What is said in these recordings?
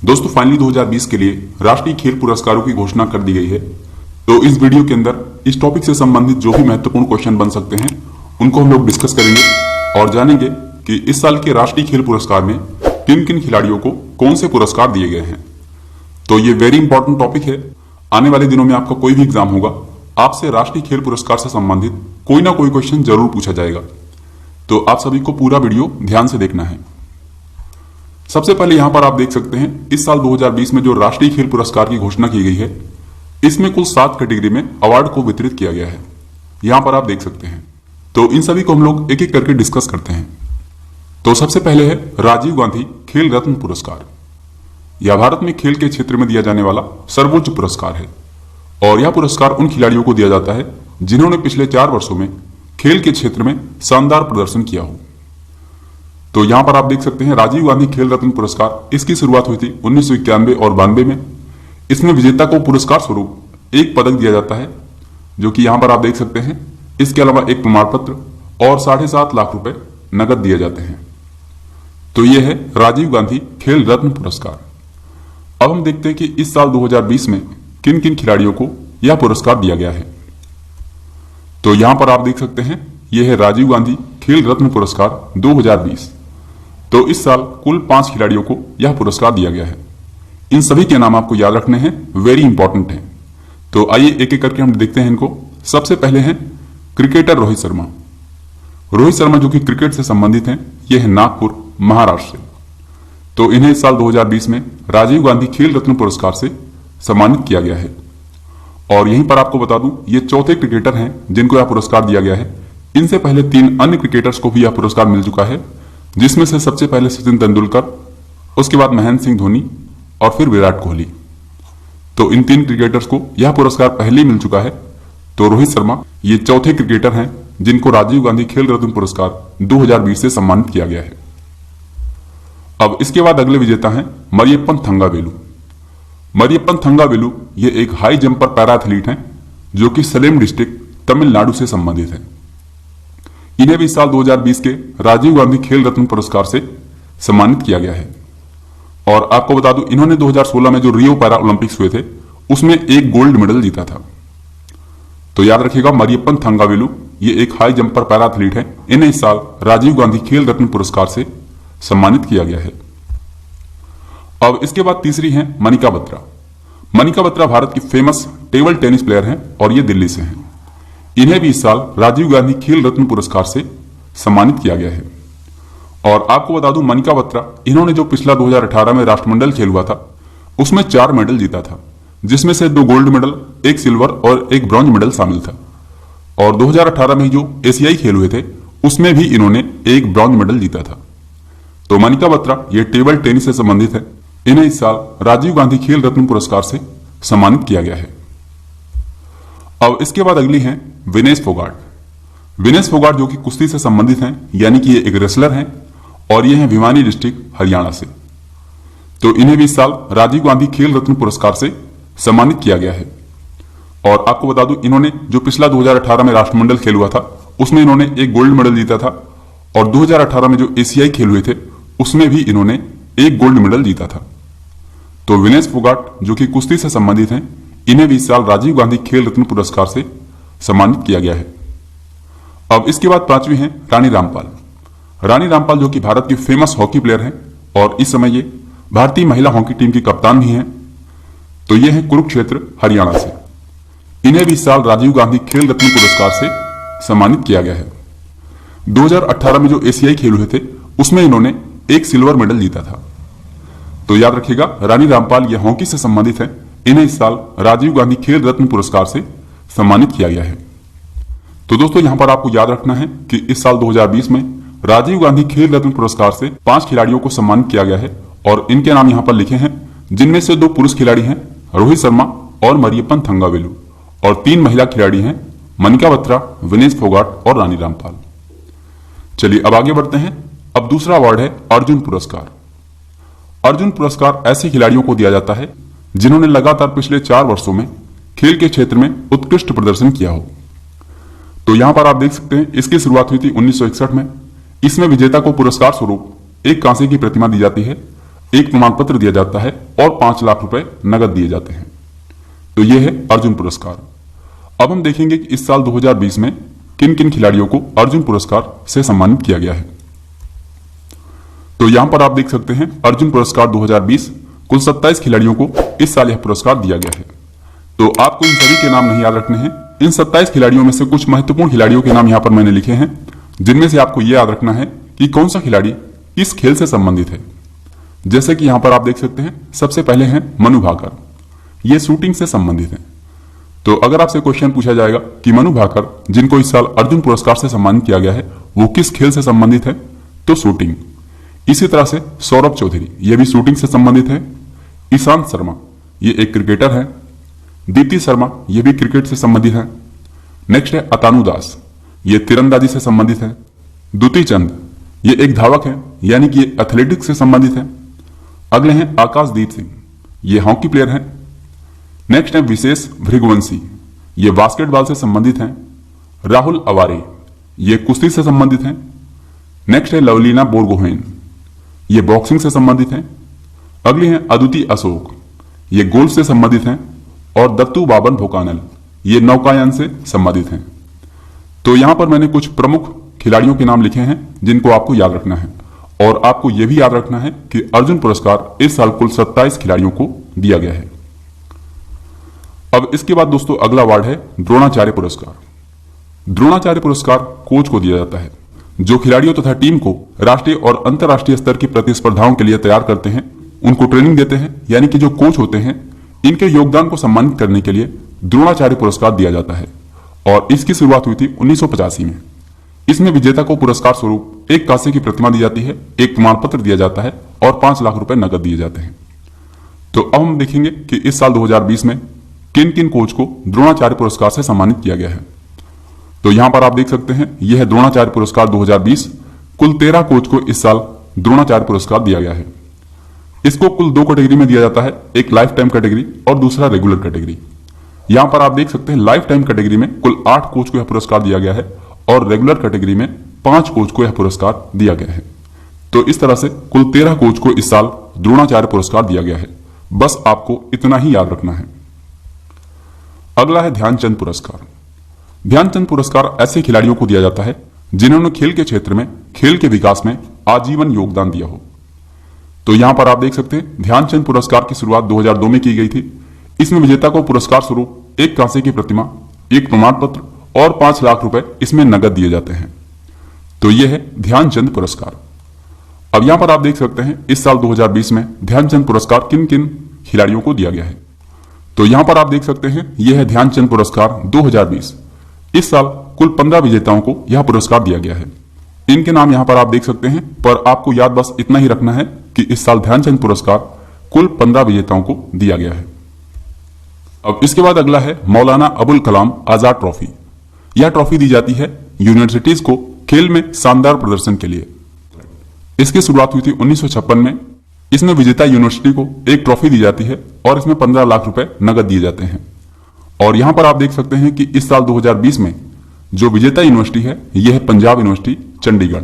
दोस्तों फाइनली 2020 के लिए राष्ट्रीय खेल पुरस्कारों की घोषणा कर दी गई है। तो इस वीडियो के अंदर इस टॉपिक से संबंधित जो भी महत्वपूर्ण क्वेश्चन बन सकते हैं उनको हम लोग डिस्कस करेंगे और जानेंगे कि इस साल के राष्ट्रीय खेल पुरस्कार में किन किन खिलाड़ियों को कौन से पुरस्कार दिए गए हैं। तो ये वेरी इंपॉर्टेंट टॉपिक है। आने वाले दिनों में आपका कोई भी एग्जाम होगा, आपसे राष्ट्रीय खेल पुरस्कार से संबंधित कोई ना कोई क्वेश्चन जरूर पूछा जाएगा। तो आप सभी को पूरा वीडियो ध्यान से देखना है। सबसे पहले यहां पर आप देख सकते हैं इस साल 2020 में जो राष्ट्रीय खेल पुरस्कार की घोषणा की गई है, इसमें कुल 7 कैटेगरी में अवार्ड को वितरित किया गया है। यहां पर आप देख सकते हैं। तो इन सभी को हम लोग एक एक करके डिस्कस करते हैं। तो सबसे पहले है राजीव गांधी खेल रत्न पुरस्कार। यह भारत में खेल के क्षेत्र में दिया जाने वाला सर्वोच्च पुरस्कार है और यह पुरस्कार उन खिलाड़ियों को दिया जाता है जिन्होंने पिछले 4 वर्षों में खेल के क्षेत्र में शानदार प्रदर्शन किया हो। तो यहां पर आप देख सकते हैं राजीव गांधी खेल रत्न पुरस्कार, इसकी शुरुआत हुई थी 1991 और 92 में। इसमें विजेता को पुरस्कार स्वरूप एक पदक दिया जाता है जो कि यहां पर आप देख सकते हैं। इसके अलावा एक प्रमाण पत्र और 7.5 लाख रुपए नगद दिए जाते हैं। तो यह है राजीव गांधी खेल रत्न पुरस्कार। अब हम देखते हैं कि इस साल 2020 में किन किन खिलाड़ियों को यह पुरस्कार दिया गया है। तो यहां पर आप देख सकते हैं यह है राजीव गांधी खेल रत्न पुरस्कार 2020। तो इस साल कुल 5 खिलाड़ियों को यह पुरस्कार दिया गया है। इन सभी के नाम आपको याद रखने हैं, वेरी इंपॉर्टेंट हैं। तो आइए एक एक करके हम देखते हैं इनको। सबसे पहले हैं क्रिकेटर रोहित शर्मा। रोहित शर्मा जो कि क्रिकेट से संबंधित हैं, यह है नागपुर महाराष्ट्र से। तो इन्हें इस साल 2020 में राजीव गांधी खेल रत्न पुरस्कार से सम्मानित किया गया है। और यहीं पर आपको बता दूं, ये चौथे क्रिकेटर हैं जिनको यह पुरस्कार दिया गया है। इनसे पहले 3 अन्य क्रिकेटर्स को भी यह पुरस्कार मिल चुका है, जिसमें से सबसे पहले सचिन तेंदुलकर, उसके बाद महेंद्र सिंह धोनी और फिर विराट कोहली। तो इन 3 क्रिकेटर्स को यह पुरस्कार पहले ही मिल चुका है। तो रोहित शर्मा ये चौथे क्रिकेटर हैं जिनको राजीव गांधी खेल रत्न पुरस्कार 2020 से सम्मानित किया गया है। अब इसके बाद अगले विजेता हैं मरियप्पन थंगावेलु। मरियप्पन थंगावेलु ये एक हाई जंपर पैरा एथलीट हैं जो कि सलेम डिस्ट्रिक्ट तमिलनाडु से संबंधित है। इन्हें भी साल 2020 के राजीव गांधी खेल रत्न पुरस्कार से सम्मानित किया गया है। और आपको बता दूं, इन्होंने 2016 में जो रियो पैरा ओलंपिक्स हुए थे उसमें एक गोल्ड मेडल जीता था। तो याद रखिएगा, मरियप्पन थंगावेलु ये एक हाई जंपर पैरा एथलीट है। इन्हें इस साल राजीव गांधी खेल रत्न पुरस्कार से सम्मानित किया गया है। अब इसके बाद तीसरी हैं मनिका बत्रा। मनिका बत्रा भारत की फेमस टेबल टेनिस प्लेयर हैं और ये दिल्ली से हैं। इन्हें भी इस साल राजीव गांधी खेल रत्न पुरस्कार से सम्मानित किया गया है। और आपको बता दूं, मनिका बत्रा इन्होंने जो पिछला 2018 में राष्ट्रमंडल खेल हुआ था उसमें 4 मेडल जीता था, जिसमें से 2 गोल्ड मेडल, 1 सिल्वर और 1 ब्रॉन्ज मेडल शामिल था। और 2018 में जो एशियाई खेल हुए थे उसमें भी इन्होंने 1 ब्रॉन्ज मेडल जीता था। तो मनिका बत्रा ये टेबल टेनिस से संबंधित है। इन्हें इस साल राजीव गांधी खेल रत्न पुरस्कार से सम्मानित किया गया है। अब इसके बाद अगली हैं विनेश फोगाट। विनेश फोगाट जो कि कुश्ती से संबंधित हैं, यानी कि ये एक रेसलर हैं और ये हैं भिवानी डिस्ट्रिक्ट हरियाणा से। तो इन्हें भी इस साल राजीव गांधी खेल रत्न पुरस्कार से सम्मानित किया गया है। और आपको बता दूं, इन्होंने जो पिछला 2018 में राष्ट्रमंडल खेल हुआ था उसमें इन्होंने 1 गोल्ड मेडल जीता था और 2018 में जो एशियाई खेल हुए थे उसमें भी इन्होंने 1 गोल्ड मेडल जीता था। तो विनेश फोगाट जो कि कुश्ती से संबंधित हैं, इन्हें भी इस साल राजीव गांधी खेल रत्न पुरस्कार से सम्मानित किया गया है। अब इसके बाद 5वीं हैं रानी रामपाल। रानी रामपाल जो कि भारत की फेमस हॉकी प्लेयर हैं और इस समय ये भारतीय महिला हॉकी टीम की कप्तान भी हैं। तो ये हैं कुरुक्षेत्र हरियाणा से। इन्हें भी इस साल राजीव गांधी खेल रत्न पुरस्कार से सम्मानित किया गया है। 2018 में जो एशियाई खेल हुए थे उसमें इन्होंने 1 सिल्वर मेडल जीता था। तो याद रखिएगा, रानी रामपाल ये हॉकी से संबंधित है। इन्हें इस साल राजीव गांधी खेल रत्न पुरस्कार से सम्मानित किया गया है। तो दोस्तों यहां पर आपको याद रखना है कि इस साल 2020 में राजीव गांधी खेल रत्न पुरस्कार से 5 खिलाड़ियों को सम्मानित किया गया है और इनके नाम यहां पर लिखे हैं, जिनमें से 2 पुरुष खिलाड़ी हैं रोहित शर्मा और मरियप्पन थंगावेलु, और 3 महिला खिलाड़ी हैं मनिका बत्रा, विनेश फोगाट और रानी रामपाल। चलिए अब आगे बढ़ते हैं। अब दूसरा अवार्ड है अर्जुन पुरस्कार। अर्जुन पुरस्कार ऐसे खिलाड़ियों को दिया जाता है जिन्होंने लगातार पिछले 4 वर्षों में खेल के क्षेत्र में उत्कृष्ट प्रदर्शन किया हो। तो यहां पर आप देख सकते हैं इसकी शुरुआत हुई थी 1961 में। इसमें विजेता को पुरस्कार स्वरूप एक कांसे की प्रतिमा दी जाती है। एक प्रमाण पत्र दिया जाता है और 5 लाख रुपए नगद दिए जाते हैं। तो यह है अर्जुन पुरस्कार। अब हम देखेंगे कि इस साल 2020 में किन किन खिलाड़ियों को अर्जुन पुरस्कार से सम्मानित किया गया है। तो यहां पर आप देख सकते हैं अर्जुन पुरस्कार 2020 कुल 27 खिलाड़ियों को इस साल यह पुरस्कार दिया गया है। तो आपको इन सभी के नाम नहीं याद रखने हैं। इन 27 खिलाड़ियों में से कुछ महत्वपूर्ण खिलाड़ियों के नाम यहां पर मैंने लिखे हैं, जिनमें से आपको यह याद रखना है कि कौन सा खिलाड़ी किस खेल से संबंधित है। जैसे कि यहां पर आप देख सकते हैं, सबसे पहले हैं मनु भाकर, ये शूटिंग से संबंधित है। तो अगर आपसे क्वेश्चन पूछा जाएगा कि मनु भाकर जिनको इस साल अर्जुन पुरस्कार से सम्मानित किया गया है वो किस खेल से संबंधित है, तो शूटिंग। इसी तरह से सौरभ चौधरी, ये भी शूटिंग से संबंधित है। ईशांत शर्मा, ये एक क्रिकेटर है। दीप्ति शर्मा, ये भी क्रिकेट से संबंधित है। नेक्स्ट है अतानु दास, ये तीरंदाजी से संबंधित है। दुती चंद, ये एक धावक है, यानी कि ये एथलेटिक्स से संबंधित है। अगले हैं आकाशदीप सिंह, ये हॉकी प्लेयर हैं। नेक्स्ट है विशेष भृगवंशी, ये बास्केटबॉल से संबंधित हैं। राहुल अवारे, ये कुश्ती से संबंधित हैं। नेक्स्ट है लवलीना बोरगोहेन, ये बॉक्सिंग से संबंधित हैं। अगले हैं अदिति अशोक, ये गोल्फ से संबंधित हैं। और दत्तू बाबन भोकानल, ये नौकायान से संबंधित हैं। तो यहां पर मैंने कुछ प्रमुख खिलाड़ियों के नाम लिखे हैं जिनको आपको याद रखना है। और आपको यह भी याद रखना है कि अर्जुन पुरस्कार इस साल कुल 27 खिलाड़ियों को दिया गया है। अब इसके बाद दोस्तों अगला अवार्ड है द्रोणाचार्य पुरस्कार। द्रोणाचार्य पुरस्कार कोच को दिया जाता है, जो खिलाड़ियों तथा टीम को राष्ट्रीय और अंतर्राष्ट्रीय स्तर की प्रतिस्पर्धाओं के लिए तैयार करते हैं, उनको ट्रेनिंग देते हैं। यानी कि जो कोच होते हैं, इनके योगदान को सम्मानित करने के लिए द्रोणाचार्य पुरस्कार दिया जाता है। और इसकी शुरुआत हुई थी 1985 में। इसमें विजेता को पुरस्कार स्वरूप एक कांसे की प्रतिमा दी जाती है, एक प्रमाण पत्र दिया जाता है और 5 लाख रुपए नगद दिए जाते हैं। तो अब हम देखेंगे कि इस साल 2020 में किन किन कोच को द्रोणाचार्य पुरस्कार से सम्मानित किया गया है। तो यहां पर आप देख सकते हैं, यह है द्रोणाचार्य पुरस्कार 2020। कुल 13 कोच को इस साल द्रोणाचार्य पुरस्कार दिया गया है। इसको कुल 2 कैटेगरी में दिया जाता है, एक लाइफ टाइम कैटेगरी और दूसरा रेगुलर कैटेगरी। यहां पर आप देख सकते हैं लाइफ टाइम कैटेगरी में कुल 8 कोच को यह पुरस्कार दिया गया है और रेगुलर कैटेगरी में 5 कोच को यह पुरस्कार दिया गया है। तो इस तरह से कुल 13 कोच को इस साल द्रोणाचार्य पुरस्कार दिया गया है। बस आपको इतना ही याद रखना है। अगला है ध्यानचंद पुरस्कार। ध्यानचंद पुरस्कार ऐसे खिलाड़ियों को दिया जाता है जिन्होंने खेल के क्षेत्र में, खेल के विकास में आजीवन योगदान दिया हो। तो यहां पर आप देख सकते हैं ध्यानचंद पुरस्कार की शुरुआत 2002 में की गई थी। इसमें विजेता को पुरस्कार स्वरूप एक कांसे की प्रतिमा, एक प्रमाण पत्र और 5 लाख रुपए इसमें नगद दिए जाते हैं। तो यह है ध्यानचंद पुरस्कार। अब यहां पर आप देख सकते हैं इस साल 2020 में ध्यानचंद पुरस्कार किन किन खिलाड़ियों को दिया गया है। तो यहां पर आप देख सकते हैं यह है ध्यानचंद पुरस्कार 2020। इस साल कुल 15 विजेताओं को यह पुरस्कार दिया गया है। इनके नाम यहां पर आप देख सकते हैं, पर आपको याद बस इतना ही रखना है कि इस साल ध्यानचंद पुरस्कार कुल 15 विजेताओं को दिया गया है। अब इसके बाद अगला है मौलाना अबुल कलाम आजाद ट्रॉफी। यह ट्रॉफी दी जाती है यूनिवर्सिटीज को खेल में शानदार प्रदर्शन के लिए। इसकी शुरुआत हुई थी 1956 में। इसमें विजेता यूनिवर्सिटी को एक ट्रॉफी दी जाती है और इसमें 15 लाख रुपए नगद दिए जाते हैं। और यहां पर आप देख सकते हैं कि इस साल 2020 में जो विजेता यूनिवर्सिटी है यह है पंजाब यूनिवर्सिटी चंडीगढ़।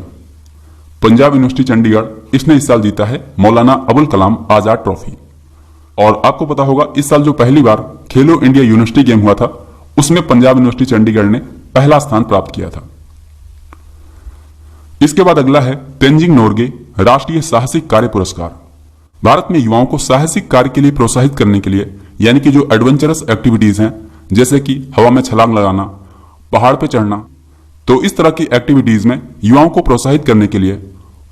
पंजाब यूनिवर्सिटी चंडीगढ़, इसने इस साल जीता है मौलाना अबुल कलाम आजाद ट्रॉफी। और आपको पता होगा इस साल जो पहली बार खेलो इंडिया यूनिवर्सिटी गेम हुआ था, उसमें पंजाब यूनिवर्सिटी चंडीगढ़ ने पहला स्थान प्राप्त किया था। इसके बाद अगला है तेंजिंग नोरगे राष्ट्रीय साहसिक कार्य पुरस्कार। भारत में युवाओं को साहसिक कार्य के लिए प्रोत्साहित करने के लिए, यानी कि जो एडवेंचरस एक्टिविटीज हैं, जैसे कि हवा में छलांग लगाना, पहाड़ पर चढ़ना, तो इस तरह की एक्टिविटीज में युवाओं को प्रोत्साहित करने के लिए,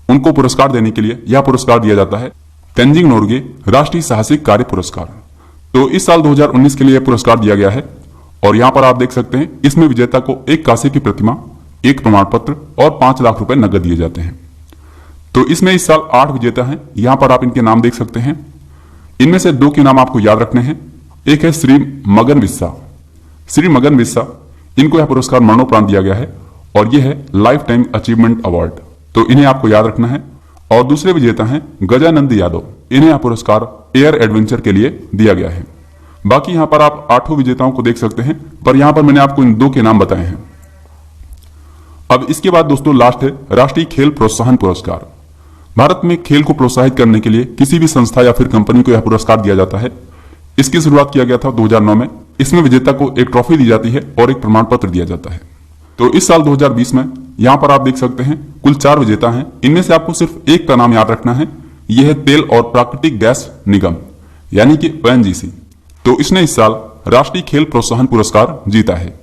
उनको पुरस्कार देने के लिए यह पुरस्कार दिया जाता है तेंजिंग नोरगे राष्ट्रीय साहसिक कार्य पुरस्कार। तो इस साल 2019 के लिए यह पुरस्कार दिया गया है। और यहां पर आप देख सकते हैं इसमें विजेता को एक कांसे की प्रतिमा, एक प्रमाण पत्र और 5 लाख रुपए नगद दिए जाते हैं। तो इसमें इस साल 8 विजेता हैं। यहां पर आप इनके नाम देख सकते हैं। इनमें से 2 के नाम आपको याद रखने हैं। एक है श्री मगन विस्सा। श्री मगन विस्सा, इनको यह पुरस्कार मरणोपरांत दिया गया है और यह है लाइफ टाइम अचीवमेंट अवार्ड। तो इन्हें आपको याद रखना है। और दूसरे विजेता हैं गजानंद यादव। इन्हें यह पुरस्कार एयर एडवेंचर के लिए दिया गया है। बाकी यहां पर आप 8 विजेताओं को देख सकते हैं, पर यहां पर मैंने आपको इन 2 के नाम बताए हैं। अब इसके बाद दोस्तों लास्ट है राष्ट्रीय खेल प्रोत्साहन पुरस्कार। भारत में खेल को प्रोत्साहित करने के लिए किसी भी संस्था या फिर कंपनी को यह पुरस्कार दिया जाता है। इसकी शुरुआत किया गया था 2009 में। इसमें विजेता को एक ट्रॉफी दी जाती है और एक प्रमाण पत्र दिया जाता है। तो इस साल 2020 में यहां पर आप देख सकते हैं कुल 4 विजेता हैं। इनमें से आपको सिर्फ एक का नाम याद रखना है, यह है तेल और प्राकृतिक गैस निगम यानी कि ONGC। तो इसने इस साल राष्ट्रीय खेल प्रोत्साहन पुरस्कार जीता है।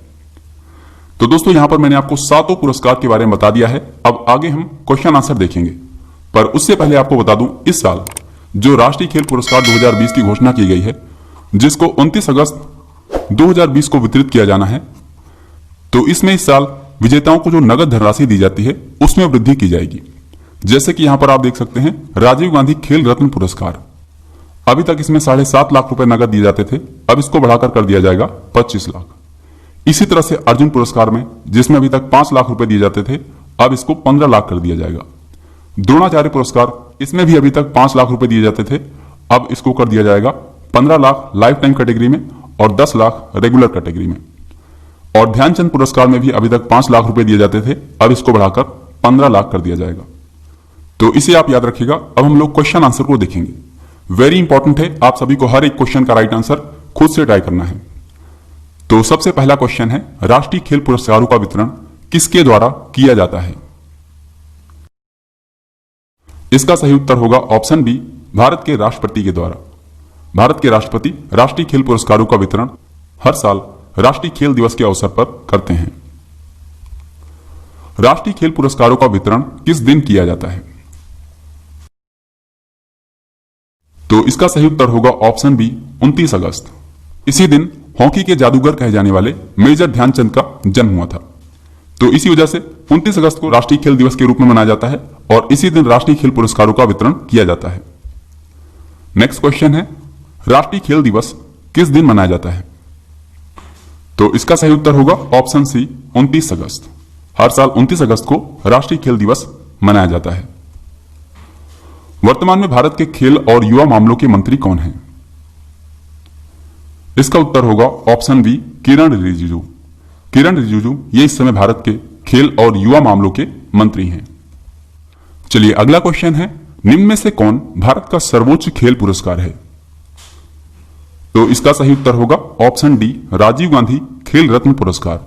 तो दोस्तों यहां पर मैंने आपको 7 पुरस्कार के बारे में बता दिया है। अब आगे हम क्वेश्चन आंसर देखेंगे, पर उससे पहले आपको बता दूं इस साल जो राष्ट्रीय खेल पुरस्कार 2020 की घोषणा की गई है, जिसको 29 अगस्त 2020 को वितरित किया जाना है। तो इसमें इस साल विजेताओं को जो नगद धनराशि दी जाती है उसमें वृद्धि की जाएगी। जैसे कि यहां पर आप देख सकते हैं राजीव गांधी खेल रत्न पुरस्कार, अभी तक इसमें 7.5 लाख रुपए नगद दिए जाते थे, अब इसको बढ़ाकर कर दिया जाएगा 25 लाख। इसी तरह से अर्जुन पुरस्कार में, जिसमें अभी तक 5 लाख रुपए दिए जाते थे, अब इसको 15 लाख कर दिया जाएगा। द्रोणाचार्य पुरस्कार, इसमें भी अभी तक 5 लाख रुपए दिए जाते थे, अब इसको कर दिया जाएगा 15 लाख लाइफ टाइम कैटेगरी में और 10 लाख रेगुलर कैटेगरी में। और ध्यानचंद पुरस्कार में भी अभी तक 5 लाख रुपए दिए जाते थे, अब इसको बढ़ाकर 15 लाख कर दिया जाएगा। तो इसे आप याद रखिएगा। अब हम लोग क्वेश्चन आंसर को देखेंगे। वेरी इंपॉर्टेंट है, आप सभी को हर एक क्वेश्चन का राइट आंसर खुद से ट्राई करना है। तो सबसे पहला क्वेश्चन है, राष्ट्रीय खेल पुरस्कारों का वितरण किसके द्वारा किया जाता है? इसका सही उत्तर होगा ऑप्शन बी, भारत के राष्ट्रपति के द्वारा। भारत के राष्ट्रपति राष्ट्रीय खेल पुरस्कारों का वितरण हर साल राष्ट्रीय खेल दिवस के अवसर पर करते हैं। राष्ट्रीय खेल पुरस्कारों का वितरण किस दिन किया जाता है? तो इसका सही उत्तर होगा ऑप्शन बी, 29 अगस्त। इसी दिन हॉकी के जादूगर कहे जाने वाले मेजर ध्यानचंद का जन्म हुआ था। तो इसी वजह से 29 अगस्त को राष्ट्रीय खेल दिवस के रूप में मनाया जाता है और इसी दिन राष्ट्रीय खेल पुरस्कारों का वितरण किया जाता है। नेक्स्ट क्वेश्चन है, राष्ट्रीय खेल दिवस किस दिन मनाया जाता है? तो इसका सही उत्तर होगा ऑप्शन सी, 29 अगस्त। हर साल 29 अगस्त को राष्ट्रीय खेल दिवस मनाया जाता है। वर्तमान में भारत के खेल और युवा मामलों के मंत्री कौन हैं? इसका उत्तर होगा ऑप्शन बी, किरण रिजिजू। किरण रिजिजू ये इस समय भारत के खेल और युवा मामलों के मंत्री हैं। चलिए अगला क्वेश्चन है, निम्न में से कौन भारत का सर्वोच्च खेल पुरस्कार है? तो इसका सही उत्तर होगा ऑप्शन डी, राजीव गांधी खेल रत्न पुरस्कार।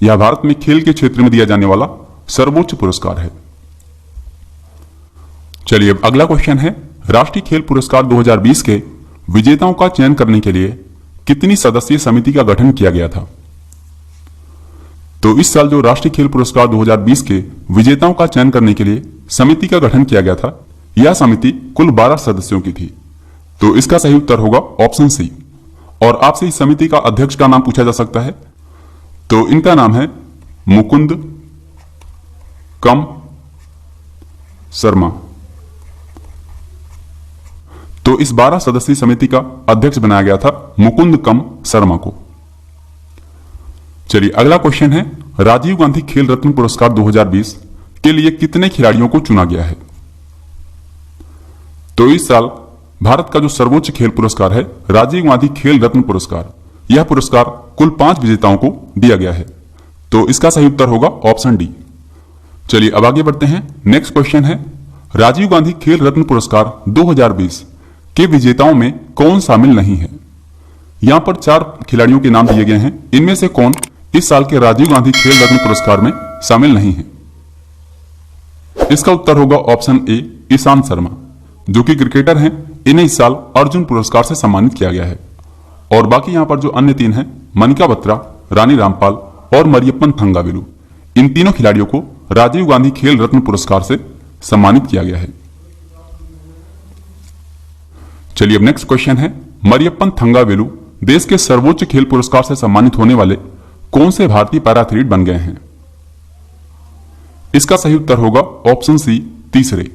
यह भारत में खेल के क्षेत्र में दिया जाने वाला सर्वोच्च पुरस्कार है। चलिए अब अगला क्वेश्चन है, राष्ट्रीय खेल पुरस्कार 2020 के विजेताओं का चयन करने के लिए कितनी सदस्यीय समिति का गठन किया गया था? तो इस साल जो राष्ट्रीय खेल पुरस्कार 2020 के विजेताओं का चयन करने के लिए समिति का गठन किया गया था, यह समिति कुल 12 सदस्यों की थी। तो इसका सही उत्तर होगा ऑप्शन सी। और आपसे इस समिति का अध्यक्ष का नाम पूछा जा सकता है, तो इनका नाम है मुकुंद कम शर्मा। तो इस 12 सदस्यीय समिति का अध्यक्ष बनाया गया था मुकुंद कम शर्मा को। चलिए अगला क्वेश्चन है, राजीव गांधी खेल रत्न पुरस्कार 2020 के लिए कितने खिलाड़ियों को चुना गया है? तो इस साल भारत का जो सर्वोच्च खेल पुरस्कार है राजीव गांधी खेल रत्न पुरस्कार, यह पुरस्कार कुल 5 विजेताओं को दिया गया है। तो इसका सही उत्तर होगा ऑप्शन डी। चलिए अब आगे बढ़ते हैं। नेक्स्ट क्वेश्चन है, राजीव गांधी खेल रत्न पुरस्कार 2020 के विजेताओं में कौन शामिल नहीं है? यहां पर 4 खिलाड़ियों के नाम दिए गए हैं, इनमें से कौन इस साल के राजीव गांधी खेल रत्न पुरस्कार में शामिल नहीं है? इसका उत्तर होगा ऑप्शन ए, ईशांत शर्मा, जो कि क्रिकेटर हैं। इन्हें इस साल अर्जुन पुरस्कार से सम्मानित किया गया है। और बाकी यहां पर जो अन्य 3 हैं, मनिका बत्रा, रानी रामपाल और मरियप्पन थंगावेलु, इन तीनों खिलाड़ियों को राजीव गांधी खेल रत्न पुरस्कार से सम्मानित किया गया है। चलिए अब नेक्स्ट क्वेश्चन है, मरियप्पन थंगावेलु देश के सर्वोच्च खेल पुरस्कार से सम्मानित होने वाले कौन से भारतीय पैरा एथलीट बन गए हैं? इसका सही उत्तर होगा ऑप्शन सी, तीसरे।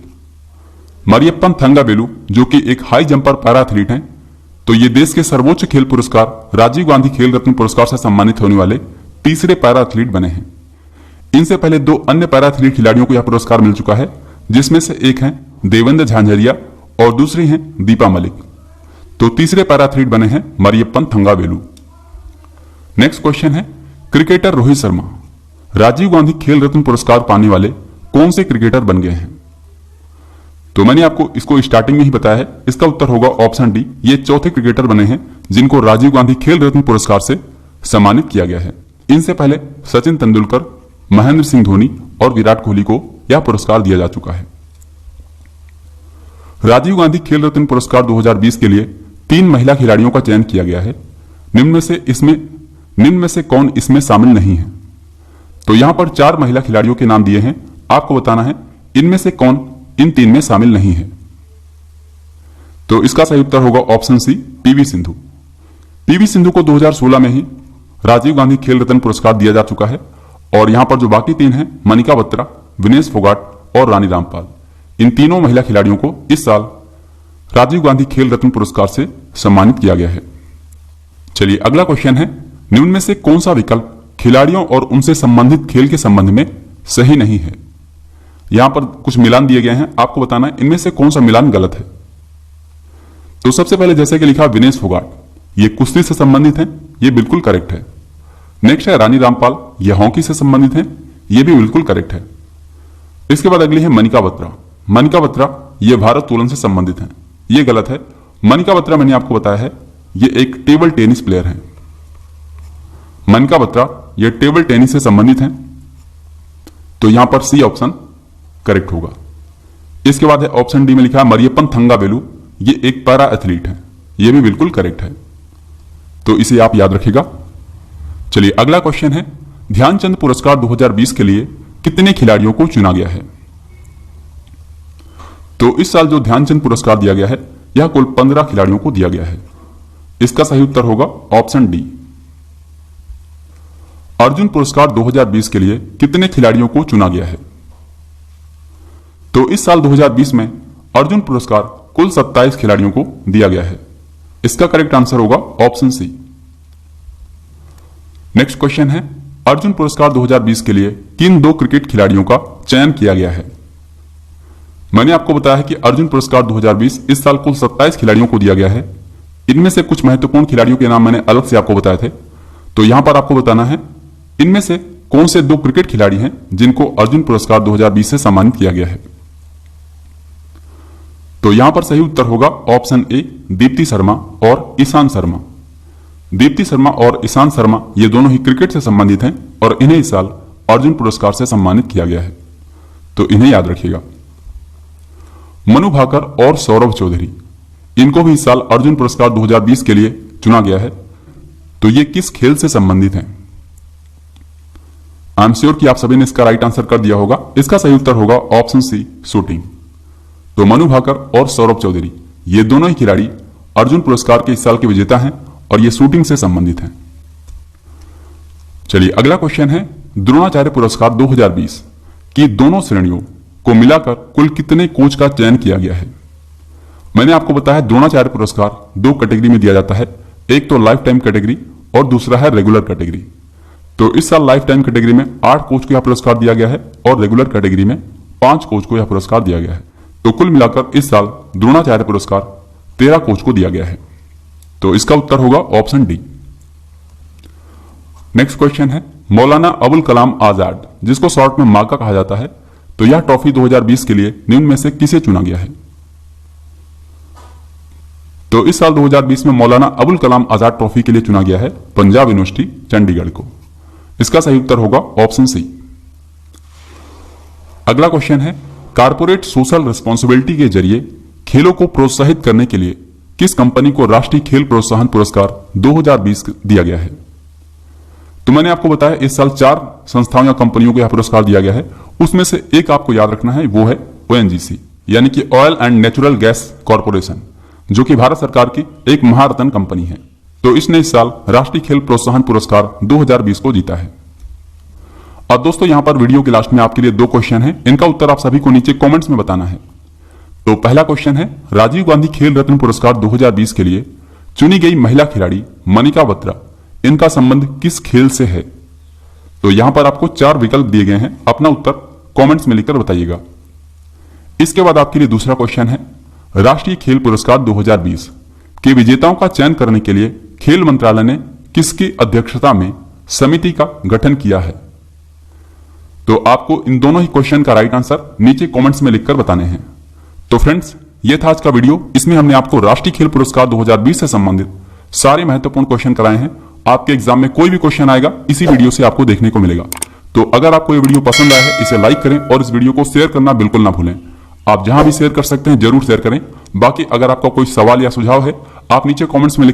मरियप्पन थंगावेलु जो कि एक हाई जंपर पैरा एथलीट हैं, तो ये देश के सर्वोच्च खेल पुरस्कार राजीव गांधी खेल रत्न पुरस्कार से सम्मानित होने वाले तीसरे पैरा एथलीट बने हैं। इनसे पहले 2 अन्य पैरा एथलीट खिलाड़ियों को यह पुरस्कार मिल चुका है, जिसमें से एक हैं देवेंद्र झांझरिया और दूसरी हैं दीपा मलिक। तो तीसरे पैरा एथलीट बने हैं मरियप्पन थंगावेलु। नेक्स्ट क्वेश्चन है, क्रिकेटर रोहित शर्मा राजीव गांधी खेल रत्न पुरस्कार पाने वाले कौन से क्रिकेटर बन गए हैं? तो मैंने आपको इसको स्टार्टिंग में ही बताया है, इसका उत्तर होगा ऑप्शन डी। ये चौथे क्रिकेटर बने हैं जिनको राजीव गांधी खेल रत्न पुरस्कार से सम्मानित किया गया है। इनसे पहले सचिन तेंदुलकर, महेंद्र सिंह धोनी और विराट कोहली को यह पुरस्कार दिया जा चुका है। राजीव गांधी खेल रत्न पुरस्कार 2020 के लिए 3 महिला खिलाड़ियों का चयन किया गया है। निम्न में से कौन इसमें शामिल नहीं है? तो यहां पर 4 महिला खिलाड़ियों के नाम दिए हैं, आपको बताना है इनमें से कौन इन 3 में शामिल नहीं है। तो इसका सही उत्तर होगा option C, PV Sindhu. PV Sindhu को 2016 में ही राजीव गांधी खेल रत्न पुरस्कार दिया जा चुका है। और यहां पर जो बाकी 3 हैं, मनिका बत्रा, विनेश फोगाट और रानी रामपाल, इन तीनों महिला खिलाड़ियों को इस साल राजीव गांधी खेल रत्न पुरस्कार से सम्मानित किया गया है। चलिए अगला क्वेश्चन है, निम्न में से कौन सा विकल्प खिलाड़ियों और उनसे संबंधित खेल के संबंध में सही नहीं है? यहां पर कुछ मिलान दिए गए हैं, आपको बताना है इनमें से कौन सा मिलान गलत है। तो सबसे पहले जैसे कि लिखा विनेश फोगाट, ये कुश्ती से संबंधित हैं, ये बिल्कुल करेक्ट है। नेक्स्ट है रानी रामपाल, ये हॉकी से संबंधित हैं, ये भी बिल्कुल करेक्ट है। इसके बाद अगली है मनिका बत्रा। मनिका बत्रा ये भारोत्तोलन से संबंधित हैं, ये गलत है। मनिका बत्रा मैंने आपको बताया है ये एक टेबल टेनिस प्लेयर है। मनिका बत्रा ये टेबल टेनिस से संबंधित हैं, तो यहां पर सी ऑप्शन करेक्ट होगा। इसके बाद है ऑप्शन डी में लिखा है मरियप्पन थंगावेलु, ये एक पैरा एथलीट है, ये भी बिल्कुल करेक्ट है, तो इसे आप याद रखिएगा। चलिए अगला क्वेश्चन है, ध्यानचंद पुरस्कार 2020 के लिए कितने खिलाड़ियों को चुना गया है? तो इस साल जो ध्यानचंद पुरस्कार दिया गया है यह कुल 15 खिलाड़ियों को दिया गया है। इसका सही उत्तर होगा ऑप्शन डी। अर्जुन पुरस्कार 2020 के लिए कितने खिलाड़ियों को चुना गया है? तो इस साल 2020 में अर्जुन पुरस्कार कुल 27 खिलाड़ियों को दिया गया है। इसका करेक्ट आंसर होगा ऑप्शन सी। नेक्स्ट क्वेश्चन है, अर्जुन पुरस्कार 2020 के लिए किन 2 क्रिकेट खिलाड़ियों का चयन किया गया है? मैंने आपको बताया है कि अर्जुन पुरस्कार 2020 इस साल कुल 27 खिलाड़ियों को दिया गया है। इनमें से कुछ महत्वपूर्ण खिलाड़ियों के नाम मैंने अलग से आपको बताए थे, तो यहां पर आपको बताना है इनमें से कौन से 2 क्रिकेट खिलाड़ी हैं जिनको अर्जुन पुरस्कार 2020 से सम्मानित किया गया है। तो यहां पर सही उत्तर होगा ऑप्शन ए, दीप्ति शर्मा और ईशांत शर्मा। दीप्ति शर्मा और ईशांत शर्मा ये दोनों ही क्रिकेट से संबंधित हैं और इन्हें इस साल अर्जुन पुरस्कार से सम्मानित किया गया है, तो इन्हें याद रखिएगा। मनु भाकर और सौरभ चौधरी, इनको भी इस साल अर्जुन पुरस्कार 2020 के लिए चुना गया है, तो ये किस खेल से संबंधित हैं? आई एम श्योर कि आप सभी ने इसका राइट आंसर कर दिया होगा। इसका सही उत्तर होगा ऑप्शन सी, शूटिंग। तो मनु भाकर और सौरभ चौधरी ये दोनों ही खिलाड़ी अर्जुन पुरस्कार के इस साल के विजेता हैं और ये शूटिंग से संबंधित हैं। चलिए अगला क्वेश्चन है, द्रोणाचार्य पुरस्कार 2020 की दोनों श्रेणियों को मिलाकर कुल कितने कोच का चयन किया गया है? मैंने आपको बताया द्रोणाचार्य पुरस्कार 2 कैटेगरी में दिया जाता है, एक तो लाइफ टाइम कैटेगरी और दूसरा है रेगुलर कैटेगरी। तो इस साल लाइफ टाइम कैटेगरी में 8 कोच को यह पुरस्कार दिया गया है और रेगुलर कैटेगरी में 5 कोच को यह पुरस्कार दिया गया है। तो कुल मिलाकर इस साल द्रोणाचार्य पुरस्कार 13 कोच को दिया गया है, तो इसका उत्तर होगा ऑप्शन डी। नेक्स्ट क्वेश्चन है, मौलाना अबुल कलाम आजाद, जिसको शॉर्ट में माका कहा जाता है, तो यह ट्रॉफी 2020 के लिए निम्न में से किसे चुना गया है? तो इस साल 2020 में मौलाना अबुल कलाम आजाद ट्रॉफी के लिए चुना गया है पंजाब यूनिवर्सिटी चंडीगढ़ को। इसका सही उत्तर होगा ऑप्शन सी। अगला क्वेश्चन है, कारपोरेट सोशल रिस्पॉन्सिबिलिटी के जरिए खेलों को प्रोत्साहित करने के लिए किस कंपनी को राष्ट्रीय खेल प्रोत्साहन पुरस्कार 2020 दिया गया है? तो मैंने आपको बताया इस साल 4 संस्थाओं या कंपनियों को यह पुरस्कार दिया गया है, उसमें से एक आपको याद रखना है, वो है ONGC यानी कि oil and natural gas corporation, जो कि भारत सरकार की एक महारत्न कंपनी है। तो इसने इस साल राष्ट्रीय खेल प्रोत्साहन पुरस्कार 2020 को जीता है। और दोस्तों यहां पर वीडियो के लास्ट में आपके लिए 2 क्वेश्चन हैं, इनका उत्तर आप सभी को नीचे कमेंट्स में बताना है। तो पहला क्वेश्चन है, राजीव गांधी खेल रत्न पुरस्कार 2020 के लिए चुनी गई महिला खिलाड़ी मनिका बत्रा, इनका संबंध किस खेल से है? तो यहां पर आपको 4 विकल्प दिए गए हैं, अपना उत्तर कमेंट्स में लिखकर बताइएगा। इसके बाद आपके लिए दूसरा क्वेश्चन है, राष्ट्रीय खेल पुरस्कार 2020 के विजेताओं का चयन करने के लिए खेल मंत्रालय ने किसकी अध्यक्षता में समिति का गठन किया है? तो आपको इन दोनों ही क्वेश्चन का राइट आंसर नीचे कमेंट्स में लिखकर बताने हैं। तो फ्रेंड्स, ये था आज का वीडियो। इसमें हमने आपको राष्ट्रीय खेल पुरस्कार 2020 से संबंधित सारे महत्वपूर्ण क्वेश्चन कराए हैं। आपके एग्जाम में कोई भी क्वेश्चन आएगा इसी वीडियो से आपको देखने को मिलेगा। तो अगर आपको ये वीडियो पसंद आया है, इसे लाइक करें और इस वीडियो को शेयर करना बिल्कुल ना भूलें। आप जहां भी शेयर कर सकते हैं जरूर शेयर करें। बाकी अगर आपका कोई सवाल या सुझाव है, आप नीचे कमेंट्स में